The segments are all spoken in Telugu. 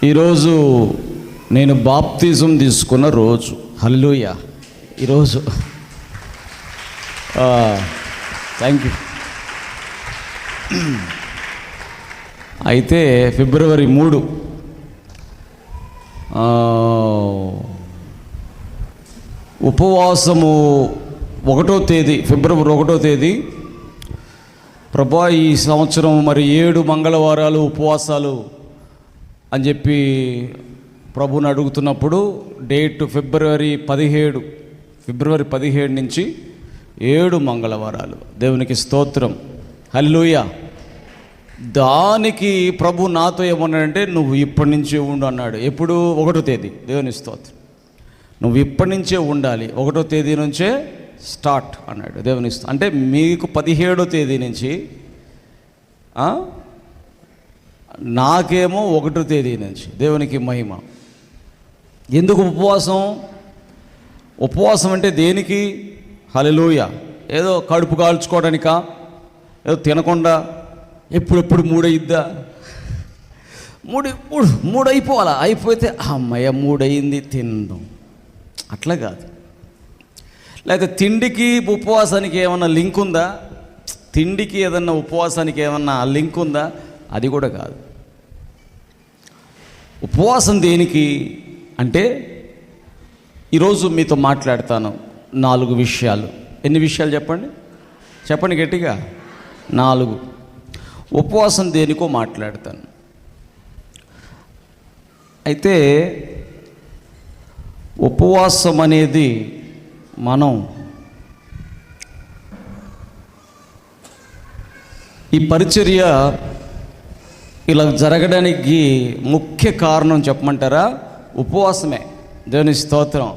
ఈరోజు నేను బాప్తిజం తీసుకున్న రోజు. హల్లెలూయా. ఈరోజు థ్యాంక్ యూ. అయితే ఫిబ్రవరి 3 ఉపవాసము 1వ తేదీ, ఫిబ్రవరి 1వ తేదీ. ప్రభా, ఈ సంవత్సరం మరి 7 మంగళవారాలు ఉపవాసాలు అని చెప్పి ప్రభుని అడుగుతున్నప్పుడు డేట్ ఫిబ్రవరి 17 నుంచి 7 మంగళవారాలు. దేవునికి స్తోత్రం. హల్లెలూయా. దానికి ప్రభు నాతో ఏమన్నాడంటే, నువ్వు ఇప్పటి నుంచే ఉండు అన్నాడు. ఎప్పుడు? 1వ తేదీ. దేవుని స్తోత్రం. నువ్వు ఇప్పటి నుంచే ఉండాలి, 1వ తేదీ నుంచే స్టార్ట్ అన్నాడు. దేవుని అంటే మీకు 17వ తేదీ నుంచి, నాకేమో 1వ తేదీ నుంచి. దేవునికి మహిమ. ఎందుకు ఉపవాసం? ఉపవాసం అంటే దేనికి? హల్లెలూయా. ఏదో కడుపు కాల్చుకోవడానికా? ఏదో తినకుండా ఎప్పుడెప్పుడు 3 అయిద్దా, 3 అయిపోవాలా, అయిపోతే అమ్మయ్య 3 అయింది తిందాం, అట్లా కాదు. లేకపోతే తిండికి ఉపవాసానికి ఏమన్నా లింక్ ఉందా? తిండికి ఏదన్నా ఉపవాసానికి ఏమన్నా లింక్ ఉందా? అది కూడా కాదు. ఉపవాసం దేనికి అంటే, ఈరోజు మీతో మాట్లాడతాను 4 విషయాలు. ఎన్ని విషయాలు చెప్పండి గట్టిగా. 4. ఉపవాసం దేనికో మాట్లాడతాను. అయితే ఉపవాసం అనేది మనం ఈ పరిచర్య ఇలా జరగడానికి ముఖ్య కారణం చెప్పమంటారా? ఉపవాసమే. దేవుని స్తోత్రం.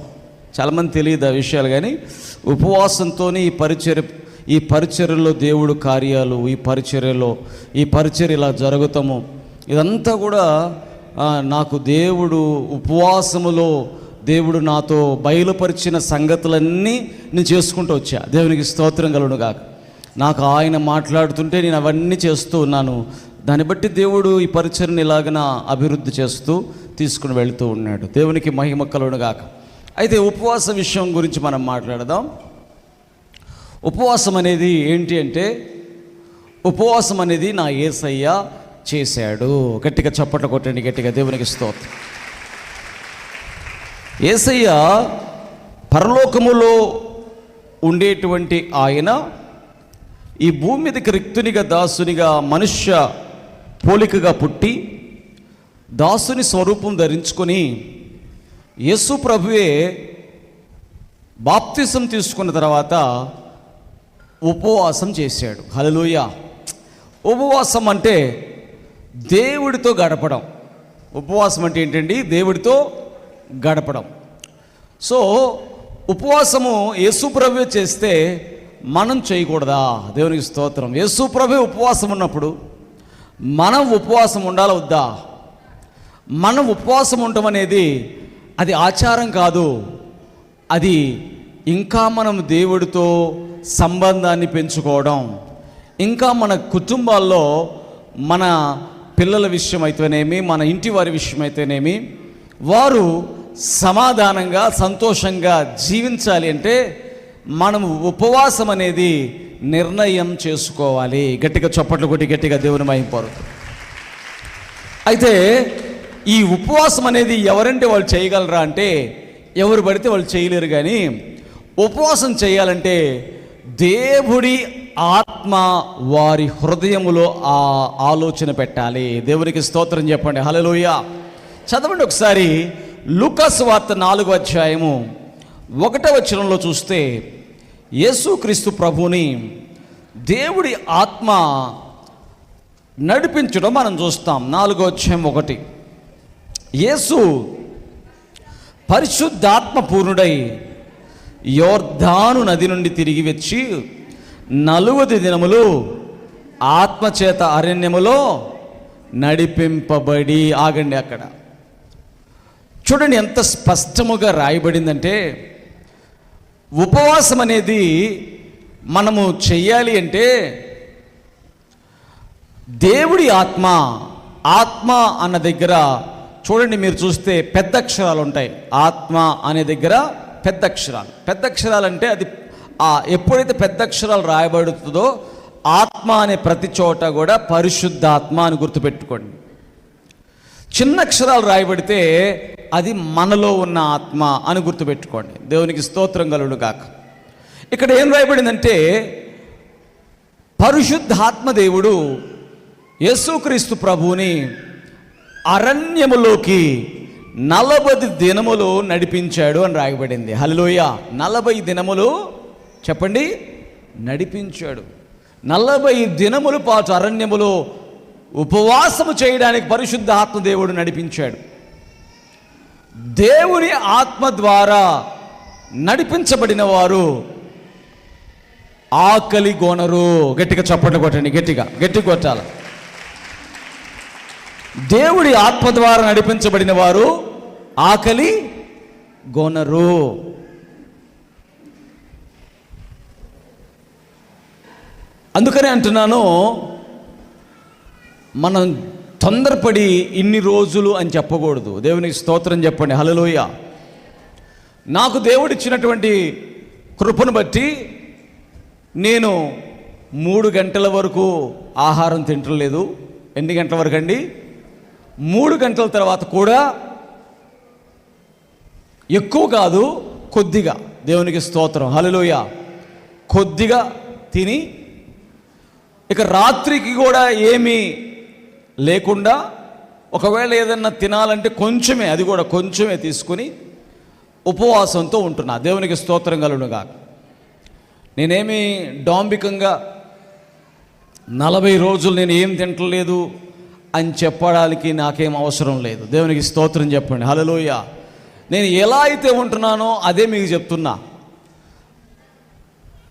చాలామంది తెలియదు ఆ విషయాలు, కానీ ఉపవాసంతోనే ఈ పరిచర్యలో దేవుడు కార్యాలు, ఈ పరిచర్య ఇలా జరుగుతాము. ఇదంతా కూడా నాకు దేవుడు ఉపవాసములో దేవుడు నాతో బయలుపరిచిన సంగతులన్నీ నేను చేసుకుంటూ వచ్చా. దేవునికి స్తోత్రం కలుగును గాక. నాకు ఆయన మాట్లాడుతుంటే నేను అవన్నీ చేస్తూ ఉన్నాను. దాన్ని బట్టి దేవుడు ఈ పరిచర్యను ఇలాగన అభివృద్ధి చేస్తూ తీసుకుని వెళుతూ ఉన్నాడు. దేవునికి మహిమ కలుగును గాక. అయితే ఉపవాస విషయం గురించి మనం మాట్లాడదాం. ఉపవాసం అనేది ఏంటి అంటే, ఉపవాసం అనేది నా యేసయ్య చేశాడు. గట్టిగా చప్పట్లు కొట్టండి గట్టిగా. దేవునికి స్తోత్రం. యేసయ్య పరలోకములో ఉండేటువంటి ఆయన ఈ భూమి మీదకి రిక్తునిగా, దాసునిగా, మనుష్య పోలికగా పుట్టి దాసుని స్వరూపం ధరించుకొని యేసు ప్రభువే బాప్తిసం తీసుకున్న తర్వాత ఉపవాసం చేశాడు. హల్లెలూయా. ఉపవాసం అంటే దేవుడితో గడపడం. ఉపవాసం అంటే ఏంటండి? దేవుడితో గడపడం. సో ఉపవాసము యేసు ప్రభువే చేస్తే మనం చేయకూడదా? దేవునికి స్తోత్రం. యేసు ప్రభువే ఉపవాసం ఉన్నప్పుడు మనం ఉపవాసం ఉండాలా వద్దా? మనం ఉపవాసం ఉండటం అనేది అది ఆచారం కాదు. అది ఇంకా మనం దేవుడితో సంబంధాన్ని పెంచుకోవడం, ఇంకా మన కుటుంబాల్లో మన పిల్లల విషయం అయితేనేమి, మన ఇంటి వారి విషయం అయితేనేమి, వారు సమాధానంగా సంతోషంగా జీవించాలి అంటే మనం ఉపవాసం అనేది నిర్ణయం చేసుకోవాలి. గట్టిగా చప్పట్లు కొట్టి గట్టిగా దేవుని మహింపరు. అయితే ఈ ఉపవాసం అనేది ఎవరంటే వాళ్ళు చేయగలరా అంటే, ఎవరు పడితే వాళ్ళు చేయలేరు. కానీ ఉపవాసం చేయాలంటే దేవుడి ఆత్మ వారి హృదయములో ఆ ఆలోచన పెట్టాలి. దేవునికి స్తోత్రం చెప్పండి. హల్లెలూయా. చదవండి ఒకసారి లూకా సువార్త 4వ అధ్యాయము 1వ వచనంలో చూస్తే, యేసుక్రీస్తు ప్రభుని దేవుడి ఆత్మ నడిపించడం మనం చూస్తాం. 4వ అధ్యాయం 1. యేసు పరిశుద్ధాత్మ పూర్ణుడై యోర్దాను నది నుండి తిరిగి వచ్చి 40 దినములు ఆత్మచేత అరణ్యములో నడిపింపబడి. ఆగండి అక్కడ. చూడండి ఎంత స్పష్టముగా రాయబడిందంటే, ఉపవాసం అనేది మనము చెయ్యాలి అంటే దేవుడి ఆత్మ అన్న దగ్గర చూడండి, మీరు చూస్తే పెద్ద అక్షరాలు ఉంటాయి. ఆత్మ అనే దగ్గర పెద్ద అక్షరాలు. పెద్ద అక్షరాలు అంటే అది ఎప్పుడైతే పెద్ద అక్షరాలు రాయబడుతుందో ఆత్మ అనే ప్రతి చోట కూడా పరిశుద్ధాత్మ అని గుర్తుపెట్టుకోండి. చిన్న అక్షరాలు రాయబడితే అది మనలో ఉన్న ఆత్మ అని గుర్తుపెట్టుకోండి. దేవునికి స్తోత్రం కలుగును గాక. ఇక్కడ ఏం రాయబడిందంటే, పరిశుద్ధాత్మ దేవుడు యేసుక్రీస్తు ప్రభువుని అరణ్యములోకి 40 దినములు నడిపించాడు అని రాయబడింది. హల్లెలూయా. 40 దినములు చెప్పండి నడిపించాడు. 40 దినముల పాటు అరణ్యములో ఉపవాసము చేయడానికి పరిశుద్ధ ఆత్మ దేవుడు నడిపించాడు. దేవుని ఆత్మ ద్వారా నడిపించబడిన వారు ఆకలి గొనరు. గట్టిగా చప్పట్లు కొట్టండి, గట్టిగా కొట్టాలి. దేవుడి ఆత్మ ద్వారా నడిపించబడిన వారు ఆకలి గొనరు. అందుకనే అంటున్నాను, మనం తొందరపడి ఇన్ని రోజులు అని చెప్పకూడదు. దేవునికి స్తోత్రం చెప్పండి. హల్లెలూయా. నాకు దేవుడిచ్చినటువంటి కృపను బట్టి నేను 3 గంటల వరకు ఆహారం తింటలేదు. ఎన్ని గంటల వరకు అండి? 3 గంటల తర్వాత కూడా ఎక్కువ కాదు, కొద్దిగా. దేవునికి స్తోత్రం. హల్లెలూయా. కొద్దిగా తిని ఇక రాత్రికి కూడా ఏమీ లేకుండా, ఒకవేళ ఏదన్నా తినాలంటే కొంచెమే, అది కూడా కొంచెమే తీసుకుని ఉపవాసంతో ఉంటున్నా. దేవునికి స్తోత్రం కలుగునుగా. నేనేమి డాంబికంగా 40 రోజులు నేను ఏం తింటలేదు అని చెప్పడానికి నాకేం అవసరం లేదు. దేవునికి స్తోత్రం చెప్పండి. హల్లెలూయా. నేను ఎలా అయితే ఉంటున్నానో అదే మీకు చెప్తున్నా.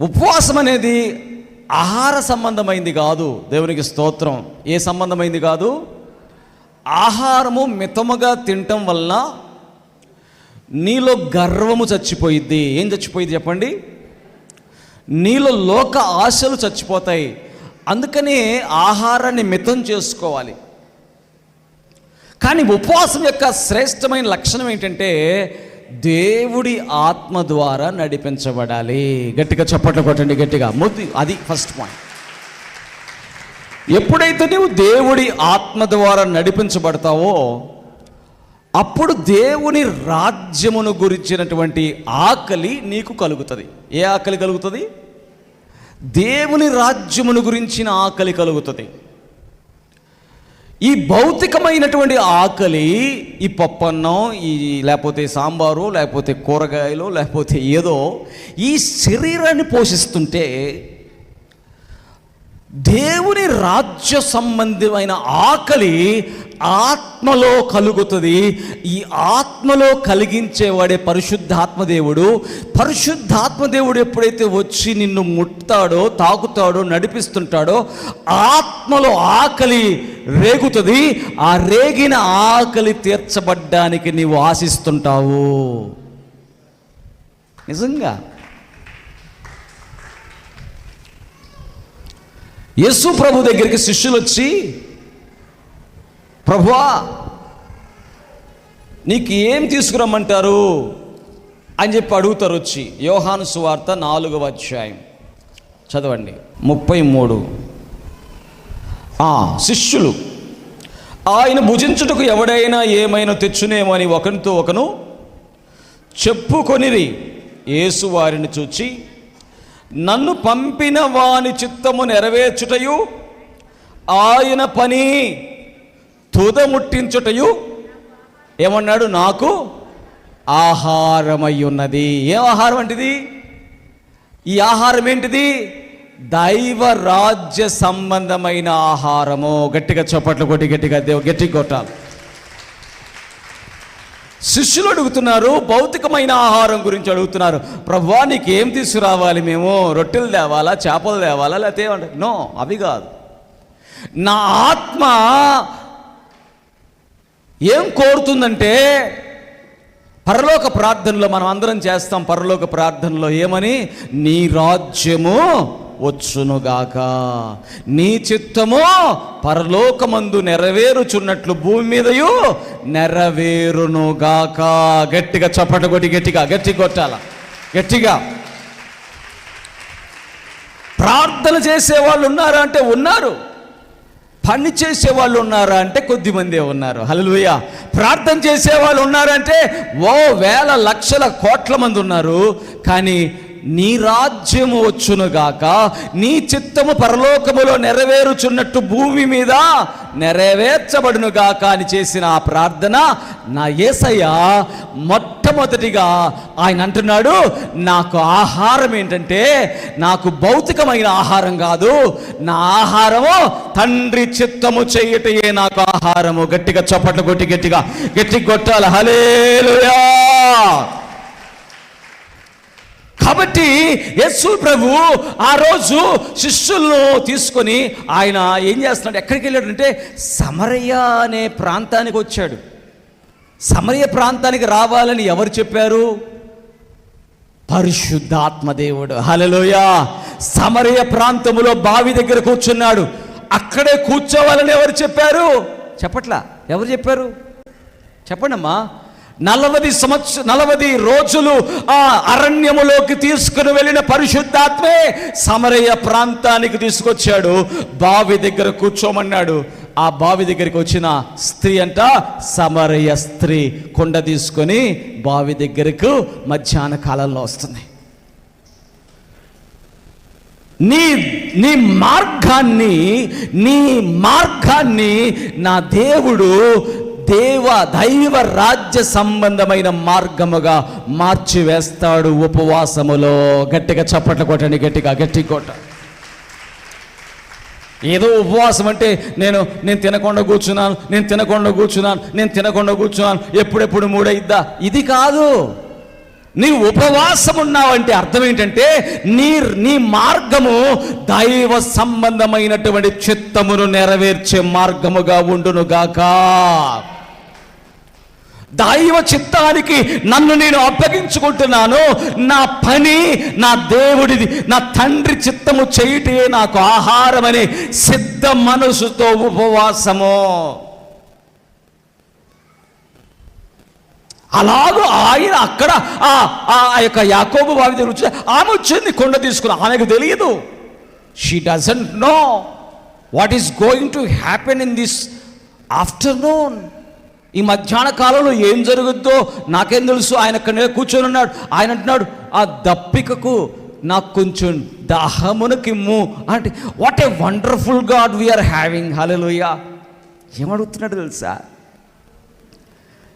ఉపవాసం అనేది ఆహార సంబంధమైంది కాదు. దేవునికి స్తోత్రం. ఏ సంబంధమైంది కాదు? ఆహారము మితముగా తినటం వలన నీలో గర్వము చచ్చిపోయిద్ది. ఏం చచ్చిపోయింది చెప్పండి? నీలో లోక ఆశలు చచ్చిపోతాయి. అందుకనే ఆహారాన్ని మితం చేసుకోవాలి. కానీ ఉపవాసం యొక్క శ్రేష్టమైన లక్షణం ఏంటంటే, దేవుడి ఆత్మ ద్వారా నడిపించబడాలి. గట్టిగా చప్పట్లు కొట్టండి, గట్టిగా. అది ఫస్ట్ పాయింట్. ఎప్పుడైతే నువ్వు దేవుడి ఆత్మ ద్వారా నడిపించబడతావో అప్పుడు దేవుని రాజ్యమును గురించినటువంటి ఆకలి నీకు కలుగుతుంది. ఏ ఆకలి కలుగుతుంది? దేవుని రాజ్యమును గురించిన ఆకలి కలుగుతుంది. ఈ భౌతికమైనటువంటి ఆకలి, ఈ పప్పన్నం, ఈ లేకపోతే సాంబారు, లేకపోతే కూరగాయలు, లేకపోతే ఏదో ఈ శరీరాన్ని పోషిస్తుంటే, దేవుని రాజ్య సంబంధమైన ఆకలి ఆత్మలో కలుగుతుంది. ఈ ఆత్మలో కలిగించేవాడే పరిశుద్ధాత్మదేవుడు. పరిశుద్ధాత్మదేవుడు ఎప్పుడైతే వచ్చి నిన్ను ముట్టాడో, తాకుతాడో, నడిపిస్తుంటాడో ఆత్మలో ఆకలి రేగుతుంది. ఆ రేగిన ఆకలి తీర్చబడ్డానికి నీవు ఆశిస్తుంటావు. నిజంగా యేసు ప్రభు దగ్గరికి శిష్యులు వచ్చి, ప్రభువా నీకు ఏం తీసుకురమ్మంటారు అని చెప్పి అడుగుతారు వచ్చి. యోహాను సువార్త 4వ అధ్యాయం చదవండి, 33. శిష్యులు ఆయన భుజించుటకు ఎవడైనా ఏమైనా తెచ్చునేమో అని ఒకరితో ఒకను చెప్పుకొనిరి. యేసు వారిని చూచి, నన్ను పంపిన వాని చిత్తము నెరవేర్చుటయు ఆయన పని తుదముట్టించుటయు ఏమన్నాడు? నాకు ఆహారమై ఉన్నది. ఏం ఆహారం అంటిది? ఈ ఆహారం ఏంటిది? దైవ రాజ్య సంబంధమైన ఆహారము. గట్టిగా చప్పట్లు కొట్టి గట్టిగా కొట్టాలి. శిష్యులు అడుగుతున్నారు, భౌతికమైన ఆహారం గురించి అడుగుతున్నారు. ప్రభువా నీకు ఏం తీసుకురావాలి? మేము రొట్టెలు తేవాలా, చేపలు తేవాలా, లేకపోతే ఏమంటే? నో, అవి కాదు. నా ఆత్మ ఏం కోరుతుందంటే, పరలోక ప్రార్థనలో మనం అందరం చేస్తాం. పరలోక ప్రార్థనలో ఏమని? నీ రాజ్యము వచ్చునుగాక. నీ చిత్తము పరలోకమందు నెరవేరుచున్నట్లు భూమి మీదయు నెరవేరునుగాక. గట్టిగా చప్పట కొట్టి గట్టి కొట్టాల గట్టిగా. ప్రార్థన చేసేవాళ్ళు ఉన్నారా అంటే ఉన్నారు. పని చేసేవాళ్ళు ఉన్నారా అంటే కొద్దిమందే ఉన్నారు. హల్లెలూయా. ప్రార్థన చేసేవాళ్ళు ఉన్నారంటే వేల లక్షల కోట్ల మంది ఉన్నారు. కానీ నీ రాజ్యము వచ్చునుగాక, నీ చిత్తము పరలోకములో నెరవేరుచున్నట్టు భూమి మీద నెరవేర్చబడునుగాక అని చేసిన ఆ ప్రార్థన నా యేసయ్య మొట్టమొదటిగా ఆయన అంటున్నాడు, నాకు ఆహారం ఏంటంటే నాకు భౌతికమైన ఆహారం కాదు, నా ఆహారము తండ్రి చిత్తము చేయటయే నాకు ఆహారము. గట్టిగా చప్పట్లు కొట్టి గట్టి కొట్టాలి. హల్లెలూయా. కాబట్టి యేసు ప్రభు ఆ రోజు శిష్యులను తీసుకొని ఆయన ఏం చేస్తున్నాడు, ఎక్కడికి వెళ్ళాడంటే సమరయ అనే ప్రాంతానికి వచ్చాడు. సమరయ ప్రాంతానికి రావాలని ఎవరు చెప్పారు? పరిశుద్ధాత్మ దేవుడు. హల్లెలూయా. సమరయ ప్రాంతములో బావి దగ్గర కూర్చున్నాడు. అక్కడే కూర్చోవాలని ఎవరు చెప్పారు? చెప్పట్లా. ఎవరు చెప్పారు? చెప్పండమ్మా. 40 రోజులు ఆ అరణ్యములోకి తీసుకుని వెళ్ళిన పరిశుద్ధాత్మే సమరయ ప్రాంతానికి తీసుకొచ్చాడు. బావి దగ్గర కూర్చోమన్నాడు. ఆ బావి దగ్గరికి వచ్చిన స్త్రీ అంట సమరయ స్త్రీ కొండ తీసుకొని బావి దగ్గరకు మధ్యాహ్న కాలంలో వస్తుంది. నీ మార్గాన్ని నా దేవుడు దైవ రాజ్య సంబంధమైన మార్గముగా మార్చివేస్తాడు ఉపవాసములో. గట్టిగా చప్పట్లు కొట్టండి. గట్టి కొట్ట. ఏదో ఉపవాసం అంటే నేను తినకుండా కూర్చున్నాను, ఎప్పుడెప్పుడు మూడైద్దా, ఇది కాదు. నీ ఉపవాసం ఉన్నావంటే అర్థం ఏంటంటే నీ మార్గము దైవ సంబంధమైనటువంటి చిత్తమును నెరవేర్చే మార్గముగా ఉండునుగాక. దైవ చిత్తానికి నన్ను నేను అప్పగించుకుంటున్నాను. నా పని నా దేవుడిది, నా తండ్రి చిత్తము చేయుటే నాకు ఆహారం అనే సిద్ధ మనసుతో ఉపవాసము. అలాగూ ఆయన అక్కడ ఆ యొక్క యాకోబు బావి దగ్గర వచ్చి ఆమె వచ్చింది కొండ తీసుకుని. ఆమెకు తెలియదు. She doesn't know what is going to happen in this afternoon. ఈ మధ్యాహ్న కాలంలో ఏం జరుగుద్దో నాకేం తెలుసు. ఆయన అక్కడ కూర్చొని ఉన్నాడు. ఆయన అంటున్నాడు, ఆ దప్పికకు నాకు కొంచెం దాహమునకిమ్ము అంటే. What a wonderful God we are having. Hallelujah. ఏమడుగుతున్నాడు తెలుసా?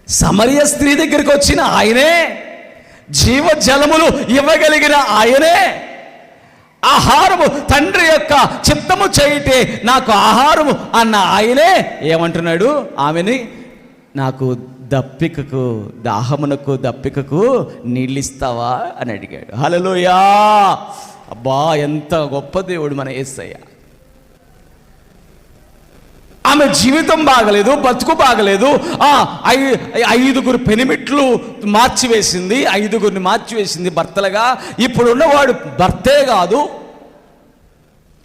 సమరయ స్త్రీ దగ్గరికి వచ్చిన ఆయనే, జీవజలములు ఇవ్వగలిగిన ఆయనే, ఆహారము తండ్రి యొక్క చిత్తము చేయటే నాకు ఆహారము అన్న ఆయనే ఏమంటున్నాడు ఆమెని, నాకు దప్పికకు దప్పికకు నీళ్ళిస్తావా అని అడిగాడు. హల్లెలూయా. అబ్బా, ఎంత గొప్ప దేవుడు మన యేసయ్య. ఆమె జీవితం బాగలేదు, బతుకు బాగలేదు. 5 పెనిమిట్లు మార్చివేసింది, 5 మార్చివేసింది భర్తలుగా. ఇప్పుడున్నవాడు భర్తే కాదు,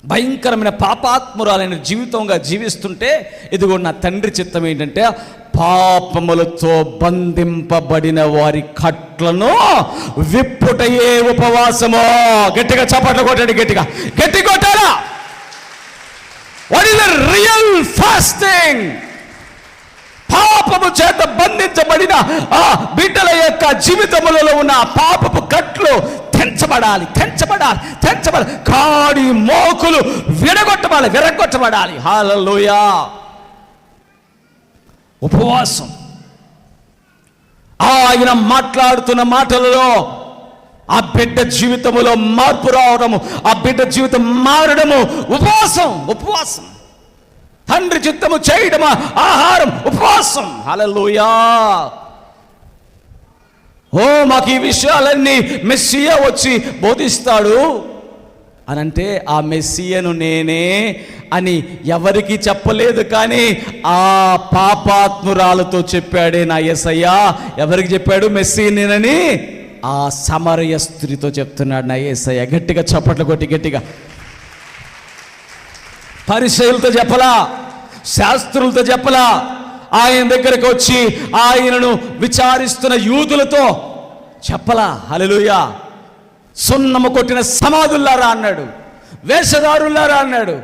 భయంకరమైన పాపాత్మురాలైన జీవితంగా జీవిస్తుంటే ఇదిగో నా తండ్రి చిత్తం ఏంటంటే పాపములతో బంధింపబడిన వారి కట్లను విప్పుటయే ఉపవాసము. గట్టిగా చప్పట్లు కొట్టండి. గట్టి కొట్టారా? What is the real fasting? పాపము చేత బంధించబడిన ఆ బిడ్డల యొక్క జీవితములలో ఉన్న పాపపు కట్లు తెంచబడాలి. కాడి మోకులు విరగొట్టబడాలి. హల్లెలూయా. ఉపవాసం. ఆయన మాట్లాడుతున్న మాటలలో ఆ బిడ్డ జీవితములో మార్పు రావడము, ఆ బిడ్డ జీవితం మారడము ఉపవాసం. తండ్రి చిత్తము చేయడము ఆహారం, ఉపవాసం. హల్లెలూయా. మాకు ఈ విషయాలన్నీ మెస్సియా వచ్చి బోధిస్తాడు అనంటే ఆ మెస్సియను నేనే అని ఎవరికి చెప్పలేదు. కానీ ఆ పాపాత్మురాలతో చెప్పాడే నా యేసయ్య. ఎవరికి చెప్పాడు? మెస్సియా నేనని ఆ సమరయ స్త్రీతో చెప్తున్నాడు నా యేసయ్య. గట్టిగా చప్పట్లు కొట్టి పరిసయ్యులతో చెప్పలా, శాస్త్రులతో చెప్పలా, ఆయన దగ్గరికి వచ్చి ఆయనను విచారిస్తున్న యూదులతో చెప్పలా. హల్లెలూయా. సున్నము కొట్టిన సమాధుల్లారా అన్నాడు, వేషధారులారా అన్నాడు.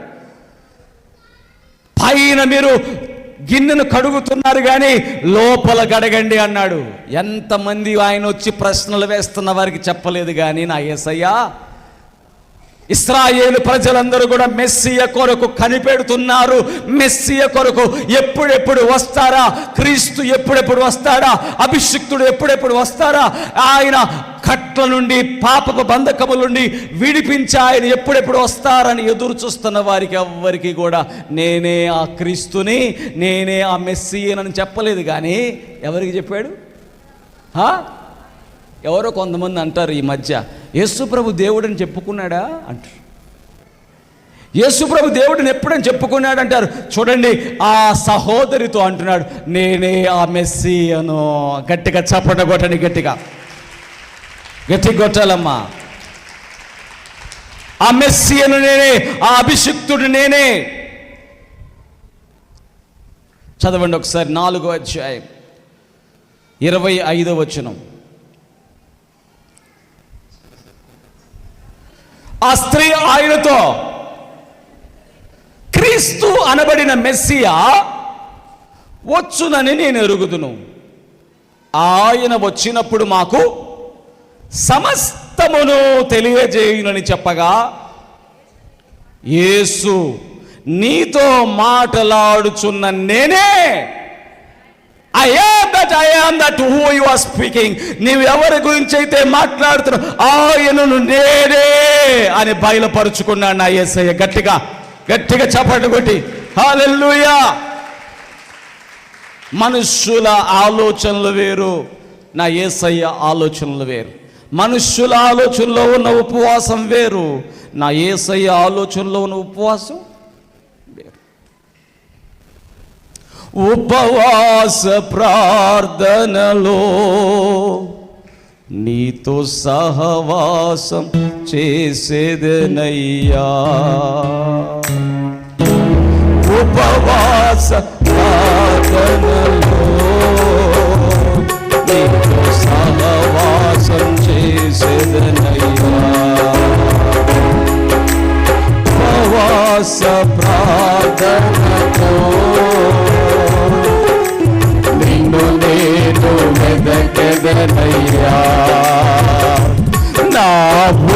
పైన మీరు గిన్నెను కడుగుతున్నారు కానీ లోపల గడగండి అన్నాడు. ఎంతమంది ఆయన వచ్చి ప్రశ్నలు వేస్తున్న వారికి చెప్పలేదు కానీ నా యేసయ్యా, ఇశ్రాయేలు ప్రజలందరూ కూడా మెస్సియ కొరకు కనిపెడుతున్నారు. మెస్సియ కొరకు ఎప్పుడెప్పుడు వస్తారా, క్రీస్తు ఎప్పుడెప్పుడు వస్తాడా, అభిషిక్తుడు ఎప్పుడెప్పుడు వస్తారా, ఆయన కట్ల నుండి పాపపు బంధకముల నుండి విడిపించి ఆయన ఎప్పుడెప్పుడు వస్తారని ఎదురు చూస్తున్న వారికి ఎవ్వరికి కూడా నేనే ఆ క్రీస్తుని, నేనే ఆ మెస్సియనని చెప్పలేదు. కానీ ఎవరికి చెప్పాడు? ఎవరో కొంతమంది అంటారు ఈ మధ్య, యేసుప్రభు దేవుడని చెప్పుకున్నాడా అంటారు. యేసుప్రభు దేవుడిని ఎప్పుడని చెప్పుకున్నాడు అంటారు. చూడండి, ఆ సహోదరితో అంటున్నాడు, నేనే ఆ మెస్సియను. గట్టిగా చప్పట కొట్టండి, గట్టిగా కొట్టాలమ్మా. ఆ మెస్సియను నేనే, ఆ అభిషిక్తుడు నేనే. చదవండి ఒకసారి 4వ అధ్యాయం 25వ వచనం. ఆ స్త్రీ ఆయనతో, క్రీస్తు అనబడిన మెస్సియా వచ్చునని నేను ఎరుగుదును. ఆయన వచ్చినప్పుడు మాకు సమస్తమును తెలియజేయునని చెప్పగా, యేసు నీతో మాట్లాడుచున్న నేనే, I am that who you are speaking. నీవు ఎవరి గురించి అయితే మాట్లాడుతున్నావు ఆయనను నేనే అని బయలుపరుచుకున్నాడు నా యేసయ్య. గట్టిగా గట్టిగా చప్పట్లు కొట్టి హల్లెలూయా. మనుష్యుల ఆలోచనలు వేరు, నా యేసయ్య ఆలోచనలు వేరు. మనుష్యుల ఆలోచనలో ఉన్న ఉపవాసం వేరు, నా యేసయ్య ఆలోచనలో ఉన్న ఉపవాసం వేరు. ఉపవాస ప్రార్థనలో నీతో సహవాసం చేసేదనయ్యా. ఉపవాస ప్రార్థనలో నీతో సహవాసం చేసేదనయ్యా. ఉపవాస ప్రార్థనలో నిన్ను నేను వెదకెదనయ్యా. నా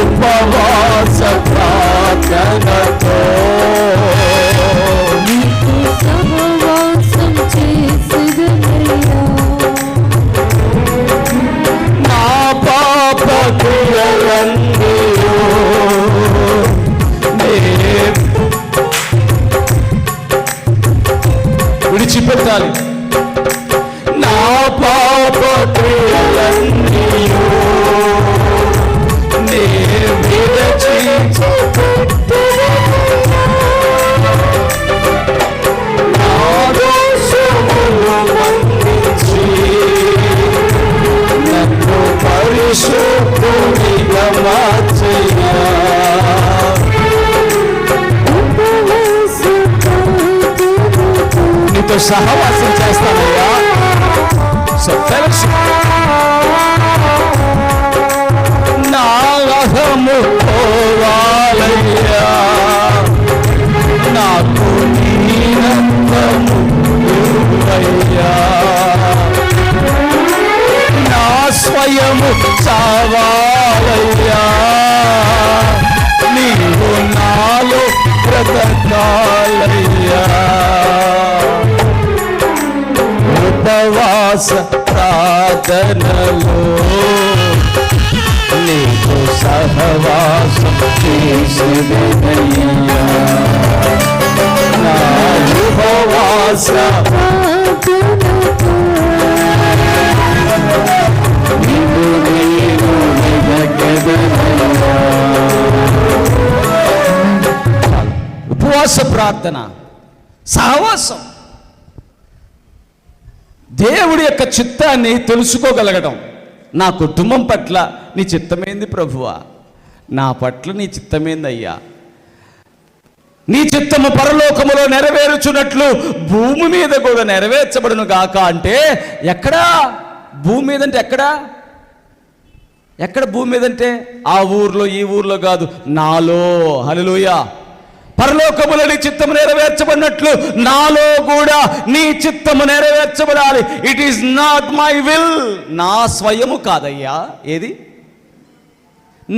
ఉపవాస ప్రార్థనతో నీకు సహవాసం చేసేదనయ్యా. నా పాప క్రియలన్నీ విడిచిపెట్టాలి. నా పాప క్రియలన్నీ నే విడిచి నా దోషములు మన్నించి నన్ను పరిశుద్ధునిగా మార్చెయ్యా. నీతో సహవాసం చేస్తానయ్యా. So fellowship. నా అహము పోవాలయ్యా, నాకు నీనత్తము ఇవ్వయ్యా. నా స్వయము చావాలయ్యా, నీవు నాలో బ్రతకాలయ్యా. ఉపవాస ప్రార్థనలో నీకు సహవాసం చేసేదనయ్యా. నా ఉపవాస నీవు నేను వెదకెదనయ్యా. ఉపవాస ప్రార్థన, సహవాసం, దేవుడి యొక్క చిత్తాన్ని తెలుసుకోగలగడం. నా కుటుంబం పట్ల నీ చిత్తమేంది ప్రభువా, నా పట్ల నీ చిత్తమేంది అయ్యా. నీ చిత్తము పరలోకములో నెరవేర్చున్నట్లు భూమి మీద కూడా నెరవేర్చబడును గాక అంటే ఎక్కడా? భూమి మీద అంటే ఎక్కడా? ఎక్కడ భూమి మీద అంటే? ఆ ఊర్లో ఈ ఊర్లో కాదు, నాలో. హల్లెలూయా. పరలోకములో నీ చిత్తము నెరవేర్చబడినట్లు నాలో కూడా నీ చిత్తము నెరవేర్చబడాలి. It is not my will, నా స్వయము కాదయ్యా. ఏది?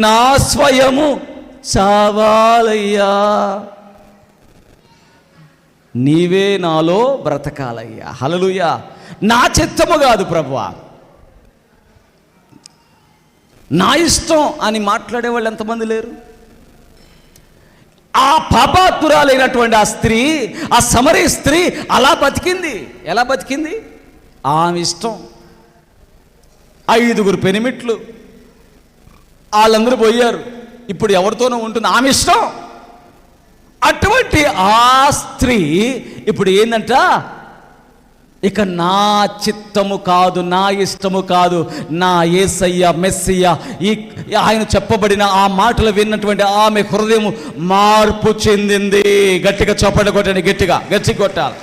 నా స్వయము చావాలయ్యా, నీవే నాలో బ్రతకాలయ్యా. హల్లెలూయా. నా చిత్తము కాదు ప్రభువా, నా ఇష్టం అని మాట్లాడే వాళ్ళు ఎంతమంది లేరు? ఆ పాపాత్మురాలైనటువంటి ఆ స్త్రీ, ఆ సమరీ స్త్రీ అలా బతికింది. ఎలా బతికింది? ఆమె ఇష్టం. 5 పెనిమిట్లు, వాళ్ళందరూ పోయారు. ఇప్పుడు ఎవరితోనూ ఉంటుంది, ఆమె ఇష్టం. అటువంటి ఆ స్త్రీ ఇప్పుడు ఏందంట? ఇక నా చిత్తము కాదు, నా ఇష్టము కాదు, నా యేసయ్య మెస్సియ, ఈ ఆయన చెప్పబడిన ఆ మాటలు విన్నటువంటి ఆమె హృదయం మార్పు చెందింది. గట్టిగా చప్పట్లు కొట్టండి, గట్టిగా కొట్టాలి.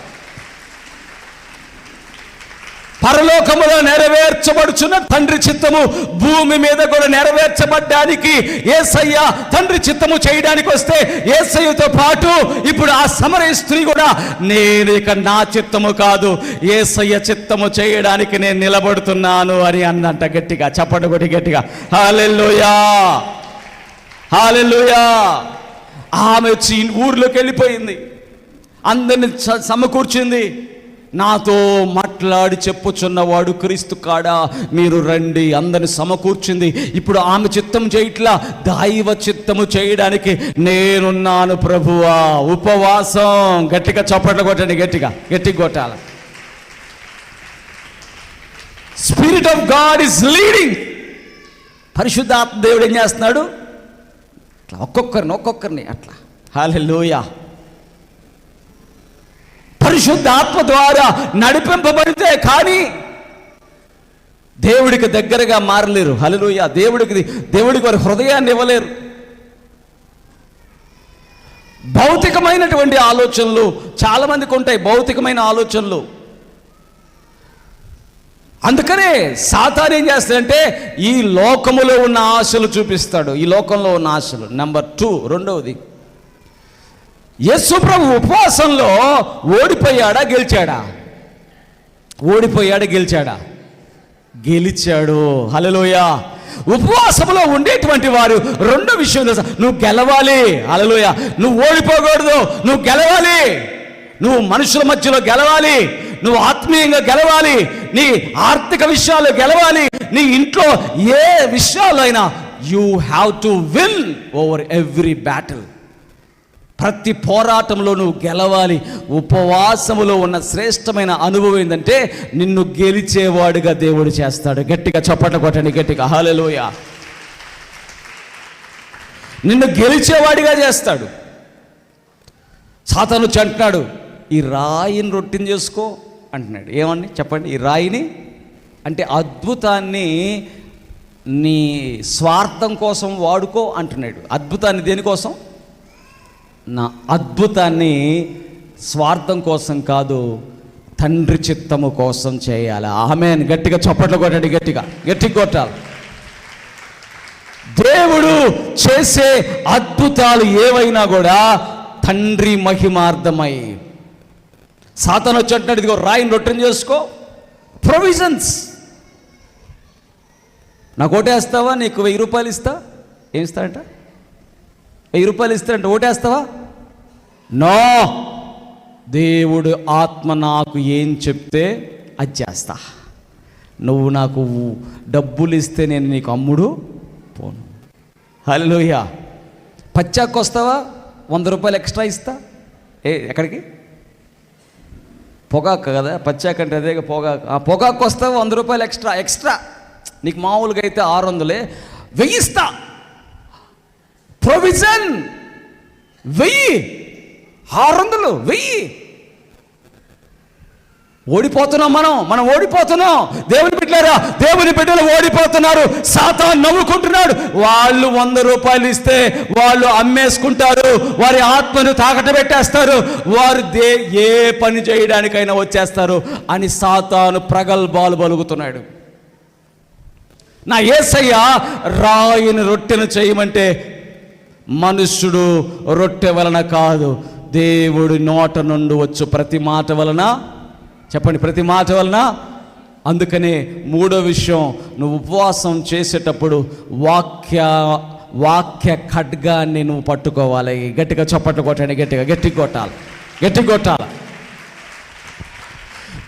పరలోకములో నెరవేర్చబడుచున్న తండ్రి చిత్తము భూమి మీద కూడా నెరవేర్చబడ్డానికి యేసయ్య తండ్రి చిత్తము చేయడానికి వస్తే, యేసయ్యతో పాటు ఇప్పుడు ఆ సమరయ స్త్రీ కూడా నేను ఇక నా చిత్తము కాదు, యేసయ్య చిత్తము చేయడానికి నేను నిలబడుతున్నాను అని అన్నంట. గట్టిగా చప్పట్లు కొట్టి గట్టిగా హల్లెలూయా, హల్లెలూయా. ఆమె వచ్చి ఊర్లోకి వెళ్ళిపోయింది, అందరిని సమకూర్చింది. నాతో మాట్లాడి చెప్పుచున్నవాడు క్రీస్తు కాడా, మీరు రండి, అందరిని సమకూర్చింది. ఇప్పుడు ఆమె చిత్తం చేయట్లా, దైవ చిత్తము చేయడానికి నేనున్నాను ప్రభువా. ఉపవాసం. గట్టిగా చప్పట్లు కొట్టండి, గట్టిగా కొట్టాలి. Spirit of God is leading. పరిశుద్ధాత్మ దేవుడు ఏం చేస్తున్నాడు? అట్లా ఒక్కొక్కరిని అట్లా. హల్లెలూయా. పరిశుద్ధాత్మ ద్వారా నడిపింపబడితే కానీ దేవుడికి దగ్గరగా మారలేరు. హల్లెలూయా. దేవుడికి వారి హృదయాన్ని ఇవ్వలేరు. భౌతికమైనటువంటి ఆలోచనలు చాలా మందికి ఉంటాయి, భౌతికమైన ఆలోచనలు. అందుకనే సాతాను ఏం చేస్తాడంటే ఈ లోకములో ఉన్న ఆశలు చూపిస్తాడు. ఈ లోకంలో ఉన్న ఆశలు. నెంబర్ 2, రెండవది, యేసు ప్రభు ఉపవాసంలో ఓడిపోయాడా గెలిచాడా? గెలిచాడు. హల్లెలూయా. ఉపవాసంలో ఉండేటువంటి వారు రెండో విషయం తెలుసా? నువ్వు గెలవాలి. హల్లెలూయా. నువ్వు ఓడిపోకూడదు, నువ్వు గెలవాలి. నువ్వు మనుషుల మధ్యలో గెలవాలి, నువ్వు ఆత్మీయంగా గెలవాలి, నీ ఆర్థిక విషయాలు గెలవాలి, నీ ఇంట్లో ఏ విషయాలు అయినా you have to win over every battle. ప్రతి పోరాటంలో నువ్వు గెలవాలి. ఉపవాసములో ఉన్న శ్రేష్టమైన అనుభవం ఏంటంటే నిన్ను గెలిచేవాడుగా దేవుడు చేస్తాడు. గట్టిగా చప్పట్లు కొట్టండి, గట్టిగా హల్లెలూయా. నిన్ను గెలిచేవాడిగా చేస్తాడు. సాతాను వచ్చి అంటున్నాడు, ఈ రాయిని రొట్టెని చేసుకో అంటున్నాడు. ఏమండి చెప్పండి? ఈ రాయిని అంటే అద్భుతాన్ని నీ స్వార్థం కోసం వాడుకో అంటున్నాడు. అద్భుతాన్ని దేనికోసం? నా అద్భుతాన్ని స్వార్థం కోసం కాదు, తండ్రి చిత్తము కోసం చేయాలి. ఆమేన్. గట్టిగా చప్పట్లు కొట్టండి, గట్టిగా కొట్టాలి. దేవుడు చేసే అద్భుతాలు ఏవైనా కూడా తండ్రి మహిమార్థమై. సాతాను వచ్చి అంటున్నాడు, ఇదిగో రాయిని రొట్టెని చేసుకో. ప్రొవిజన్స్. నాకు ఓటేస్తావా? నీకు 1000 రూపాయలు ఇస్తా. ఏమి ఇస్తాడంట? 1000 రూపాయలు ఇస్తాడంట. ఓటేస్తావా? నో. దేవుడు ఆత్మ నాకు ఏం చెప్తే అది చేస్తా. నువ్వు నాకు డబ్బులు ఇస్తే నేను నీకు అమ్ముడు పోను. హల్లెలూయా. పచ్చాకు వస్తావా? 100 రూపాయలు ఎక్స్ట్రా ఇస్తా. ఎక్కడికి? పొగాకు కదా, పచ్చాకు అంటే అదే పొగాకు. పొగాకు వస్తావా? 100 రూపాయలు ఎక్స్ట్రా. నీకు మామూలుగా అయితే 600, 1000 ఇస్తా. ప్రొవిజన్. 1000, 600, 1000. ఓడిపోతున్నాం, మనం ఓడిపోతున్నాం. దేవుని బిడ్డలారా, దేవుని బిడ్డలు ఓడిపోతున్నారు. సాతాను నవ్వుకుంటున్నాడు. వాళ్ళు 100 రూపాయలు ఇస్తే వాళ్ళు అమ్మేసుకుంటారు, వారి ఆత్మను తాకట్టు పెట్టేస్తారు, వారు ఏ పని చేయడానికైనా వచ్చేస్తారు అని సాతాను ప్రగల్భాలు పలుకుతున్నాడు. నా యేసయ్య రాయిని రొట్టెను చేయమంటే మనుష్యుడు రొట్టె వలన కాదు, దేవుడి నోట నుండి వచ్చు ప్రతి మాట వలన, చెప్పండి, ప్రతి మాట వలన. అందుకనే 3వ విషయం, నువ్వు ఉపవాసం చేసేటప్పుడు వాక్య ఖడ్గాన్ని నువ్వు పట్టుకోవాలి. గట్టిగా చప్పట్లు కొట్టండి, గట్టి కొట్టాలి.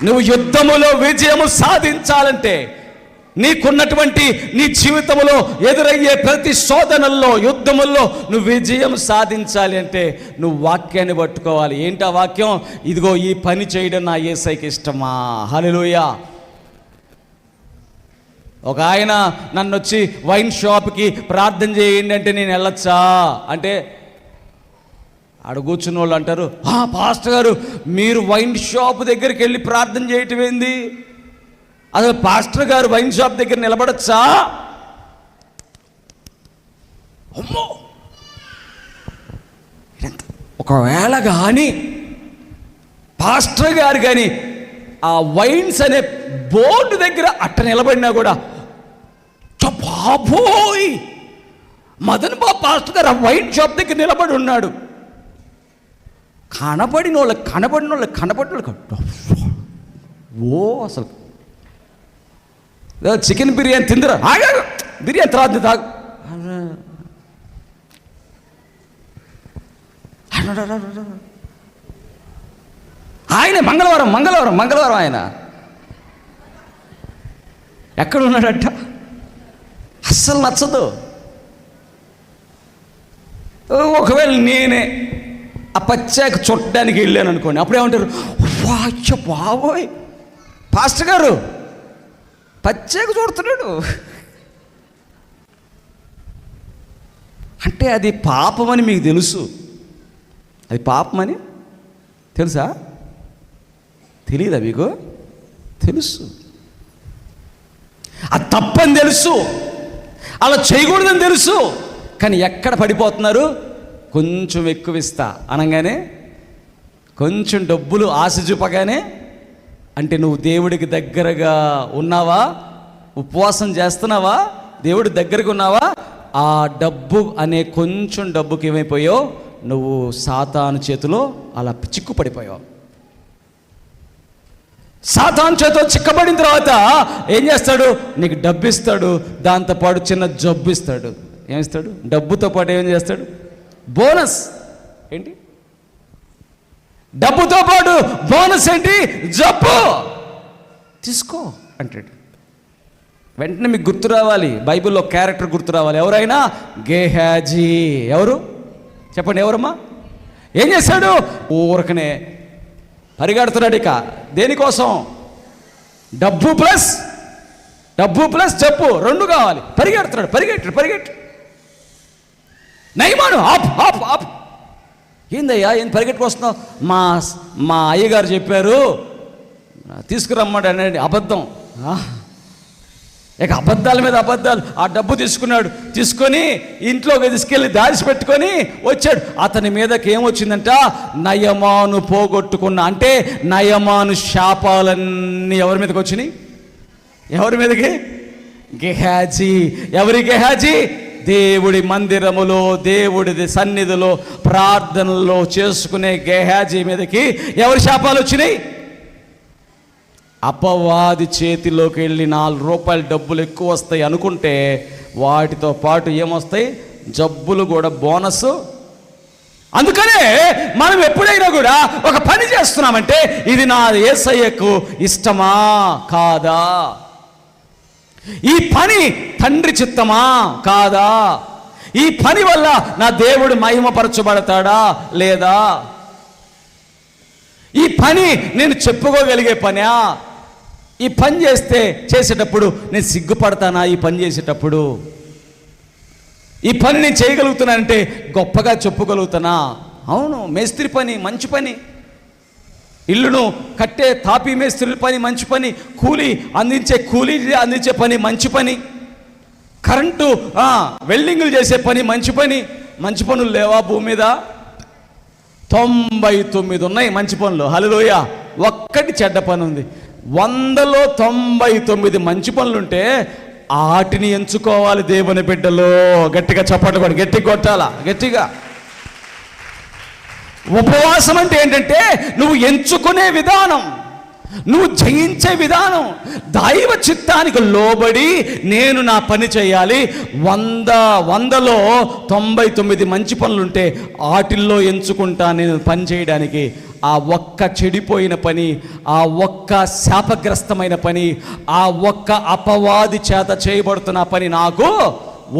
నువ్వు యుద్ధములో విజయము సాధించాలంటే, నీకున్నటువంటి నీ జీవితంలో ఎదురయ్యే ప్రతి శోధనల్లో, యుద్ధముల్లో నువ్వు విజయం సాధించాలి అంటే నువ్వు వాక్యాన్ని పట్టుకోవాలి. ఏంటి ఆ వాక్యం? ఇదిగో ఈ పని చేయడం నా యేసయ్యకి ఇష్టమా. హల్లెలూయా. ఒక ఆయన నన్ను వచ్చి వైన్ షాప్కి ప్రార్థన చేయండి అంటే నేను వెళ్ళొచ్చా అంటే, ఆడ కూర్చున్న వాళ్ళు అంటారు, పాస్టర్ గారు మీరు వైన్ షాప్ దగ్గరికి వెళ్ళి ప్రార్థన చేయటం ఏంది? అసలు పాస్టర్ గారు వైన్ షాప్ దగ్గర నిలబడచ్చా? అమ్మో, ఒకవేళ కానీ పాస్టర్ గారు కానీ ఆ వైన్స్ అనే బోర్డు దగ్గర అట్ట నిలబడినా కూడా, బాబోయ్ మదన్ బాబు పాస్టర్ గారు ఆ వైన్ షాప్ దగ్గర నిలబడి ఉన్నాడు. కనబడిన వాళ్ళకి ఓ అసలు చికెన్ బిర్యానీ తిందిరా, బిర్యానీ తర్వాత తాగు, ఆయన మంగళవారం ఆయన ఎక్కడ ఉన్నాడట, అస్సలు నచ్చదు. ఒకవేళ నేనే ఆ పచ్చాక చుట్టడానికి వెళ్ళాను అనుకోండి, అప్పుడేమంటారు, బాబోయ్ పాస్టర్ గారు పచ్చాక చూడుతున్నాడు అంటే అది పాపమని మీకు తెలుసు. అది పాపమని తెలుసా? తెలియదా మీకు? తెలుసు. అది తప్పని తెలుసు, అలా చేయకూడదని తెలుసు. కానీ ఎక్కడ పడిపోతున్నారు? కొంచెం ఎక్కువ ఇస్తా అనగానే, కొంచెం డబ్బులు ఆశ చూపగానే, అంటే నువ్వు దేవుడికి దగ్గరగా ఉన్నావా? ఉపవాసం చేస్తున్నావా? దేవుడి దగ్గరగా ఉన్నావా? ఆ డబ్బు అనే కొంచెం డబ్బుకి ఏమైపోయావు? నువ్వు సాతాను చేతిలో అలా చిక్కుపడిపోయావు. సాతాను చేతిలో చిక్కబడిన తర్వాత ఏం చేస్తాడు? నీకు డబ్బు ఇస్తాడు, దాంతోపాటు చిన్న జబ్బు ఇస్తాడు. ఏమిస్తాడు? డబ్బుతో పాటు ఏం చేస్తాడు? బోనస్. ఏంటి? డబ్బుతో పాటు బోనస్ ఏంటి? జబ్బు. తీసుకో అంటాడు. వెంటనే మీకు గుర్తు రావాలి, బైబిల్లో క్యారెక్టర్ గుర్తు రావాలి. ఎవరైనా? గేహాజీ. ఎవరు చెప్పండి, ఎవరమ్మా? ఏం చేశాడు? ఊరకనే పరిగెడుతున్నాడు. ఇక దేనికోసం? డబ్బు ప్లస్ జబ్బు 2 కావాలి. పరిగెడుతున్నాడు. పరిగెట్టు. నయమాను ఆప్. ఏందయ్యా, ఏం పరిగెట్టుకొస్తున్నావు? మా అయ్యగారు చెప్పారు తీసుకురమ్మాడు అనేది అబద్ధం. ఇక అబద్ధాల మీద అబద్ధాలు. ఆ డబ్బు తీసుకొని ఇంట్లోకి తీసుకెళ్ళి దాచిపెట్టుకొని వచ్చాడు. అతని మీదకి ఏమొచ్చిందంట? నయమాను పోగొట్టుకున్న, అంటే నయమాను శాపాలన్నీ ఎవరి మీదకి వచ్చినాయి? ఎవరి మీదకి? గెహాజీ. ఎవరి గెహాజీ? దేవుడి మందిరములో, దేవుడి సన్నిధిలో ప్రార్థనలో చేసుకునే గెహాజీ మీదకి ఎవరి శాపాలు వచ్చినాయి? అపవాది చేతిలోకి వెళ్ళి 4 రూపాయల డబ్బులు ఎక్కువ వస్తాయి అనుకుంటే, వాటితో పాటు ఏమొస్తాయి? జబ్బులు కూడా, బోనస్. అందుకనే మనం ఎప్పుడైనా కూడా ఒక పని చేస్తున్నామంటే, ఇది నా యేసయ్యకు ఇష్టమా కాదా? ఈ పని తండ్రి చిత్తమా కాదా? ఈ పని వల్ల నా దేవుడు మహిమపరచబడతాడా లేదా? ఈ పని నేను చెప్పుకోగలిగే పనా? ఈ పని చేసేటప్పుడు నేను సిగ్గుపడతానా? ఈ పని చేసేటప్పుడు ఈ పని నేను చేయగలుగుతున్నానంటే గొప్పగా చెప్పుకోగలుగుతానా? అవును, మేస్త్రి పని మంచి పని. ఇల్లును కట్టే తాపీ మేస్త్రుల పని మంచి పని, కూలీ అందించే పని మంచి పని, కరెంటు వెల్డింగులు చేసే పని మంచి పని. మంచి పనులు లేవా భూమి మీద? 99 ఉన్నాయి మంచి పనులు. హల్లెలూయా. ఒక్కటి చెడ్డ పని ఉంది. 100లో 99 మంచి పనులుంటే వాటిని ఎంచుకోవాలి దేవుని బిడ్డలో. గట్టిగా చప్పట్లు కొట్టి గట్టిగా కొట్టాలా, గట్టిగా. ఉపవాసం అంటే ఏంటంటే నువ్వు ఎంచుకునే విధానం, నువ్వు జయించే విధానం. దైవ చిత్తానికి లోబడి నేను నా పని చేయాలి. 100లో 99 మంచి పనులుంటే వాటిల్లో ఎంచుకుంటా నేను పని చేయడానికి. ఆ ఒక్క చెడిపోయిన పని, ఆ ఒక్క శాపగ్రస్తమైన పని, ఆ ఒక్క అపవాది చేత చేయబడుతున్న పని నాకు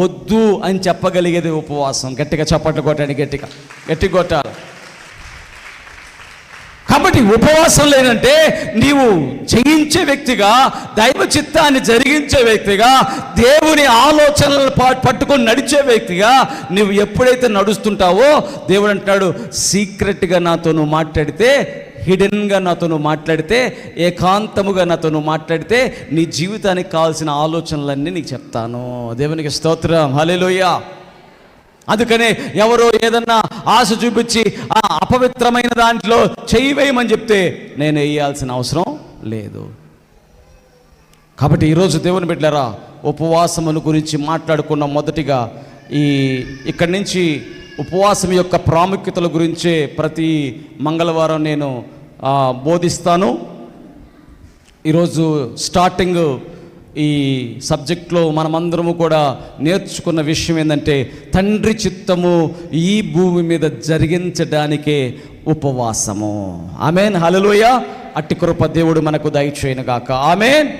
వద్దు అని చెప్పగలిగేది ఉపవాసం. గట్టిగా చప్పట్లు కొట్టండి, గట్టిగా కొట్టాలి. కాబట్టి ఉపవాసం లేదంటే నీవు జయించే వ్యక్తిగా, దైవ చిత్తాన్ని జరిగించే వ్యక్తిగా, దేవుని ఆలోచనలు పట్టుకొని నడిచే వ్యక్తిగా నువ్వు ఎప్పుడైతే నడుస్తుంటావో దేవుడు అంటాడు, సీక్రెట్గా నాతో నువ్వు మాట్లాడితే, హిడెన్గా నాతో నువ్వు మాట్లాడితే, ఏకాంతముగా నాతో నువ్వు మాట్లాడితే నీ జీవితానికి కావాల్సిన ఆలోచనలన్నీ నీకు చెప్తాను. దేవునికి స్తోత్రం. హల్లెలూయా. అందుకనే ఎవరో ఏదన్నా ఆశ చూపించి ఆ అపవిత్రమైన దాంట్లో చెయ్యి వేయమని చెప్తే నేను వేయాల్సిన అవసరం లేదు. కాబట్టి ఈరోజు దేవుని బిడ్డలారా, ఉపవాసమును గురించి మాట్లాడుకున్న మొదటిగా ఇక్కడి నుంచి ఉపవాసం యొక్క ప్రాముఖ్యతల గురించే ప్రతి మంగళవారం నేను బోధిస్తాను. ఈరోజు స్టార్టింగ్ ఈ సబ్జెక్ట్లో మనమందరము కూడా నేర్చుకున్న విషయం ఏంటంటే, తండ్రి చిత్తము ఈ భూమి మీద జరిగించడానికే ఉపవాసము. ఆమేన్. హల్లెలూయా. అట్టి కృప దేవుడు మనకు దయచేయును గాక. ఆమేన్.